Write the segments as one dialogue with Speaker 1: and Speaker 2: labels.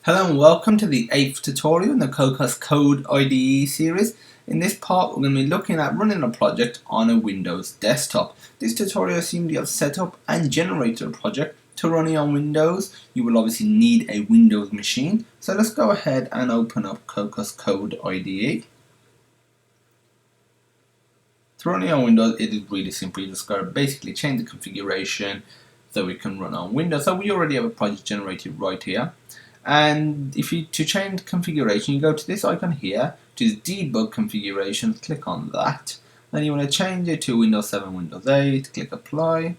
Speaker 1: Hello and welcome to the 8th tutorial in the Cocos Code IDE series. In this part we're going to be looking at running a project on a Windows desktop. This tutorial assumes you have set up and generated a project to run it on Windows. You will obviously need a Windows machine. So let's go ahead and open up Cocos Code IDE. To run it on Windows it is really simple. You just got to basically change the configuration so we can run on Windows. So we already have a project generated right here. And if you to change configuration, you go to this icon here, which is debug configuration, click on that. Then you want to change it to Windows 7, Windows 8, click apply.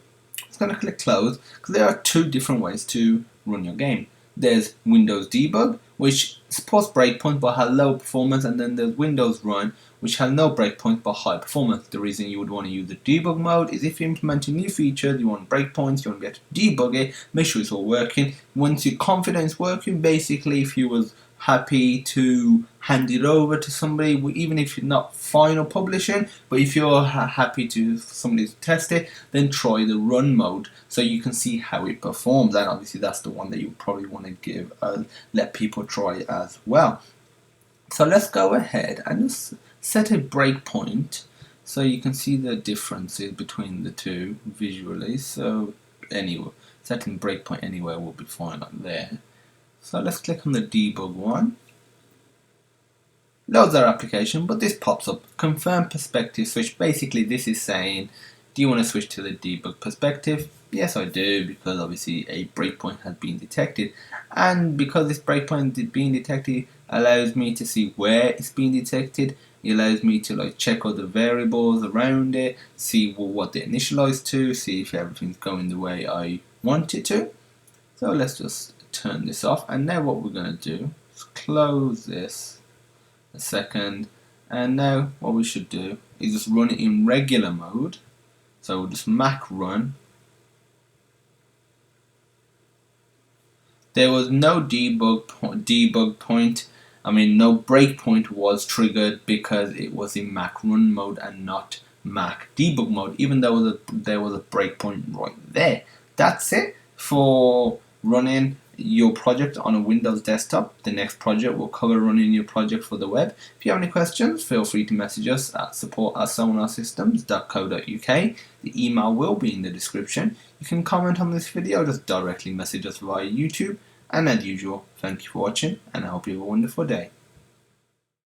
Speaker 1: It's going to click close because there are two different ways to run your game. There's Windows debug, which supports breakpoint but has low performance, and then there's Windows run, which has no breakpoint but high performance. The reason you would want to use the debug mode is if you're implementing new features, you want breakpoints, you want to be able to debug it, make sure it's all working. Once you're confident it's working, basically if you was happy to hand it over to somebody, even if you're not final publishing, but if you're happy to somebody to test it, then try the run mode so you can see how it performs. And obviously that's the one that you probably want to give let people try as well. So let's go ahead and just set a breakpoint so you can see the differences between the two visually. So anyway, setting breakpoint anywhere will be fine on there. So let's click on the debug one. Loads our application, but this pops up, confirm perspective switch. Basically this is saying, do you want to switch to the debug perspective? Yes, I do, because obviously a breakpoint has been detected, and because this breakpoint is being detected allows me to see where it's being detected. It allows me to check all the variables around it, see what they initialized to, see if everything's going the way I want it to. So let's just turn this off, and now what we're going to do is close this a second, and now what we should do is just run it in regular mode. So we'll just Mac run. There was no debug point. No breakpoint was triggered because it was in Mac run mode and not Mac debug mode, even though there was a breakpoint right there. That's it for running your project on a Windows desktop. The next project will cover running your project for the web. If you have any questions, feel free to message us at support@sonarsystems.co.uk. The email will be in the description. You can comment on this video, just directly message us via YouTube. And as usual, thank you for watching, and I hope you have a wonderful day.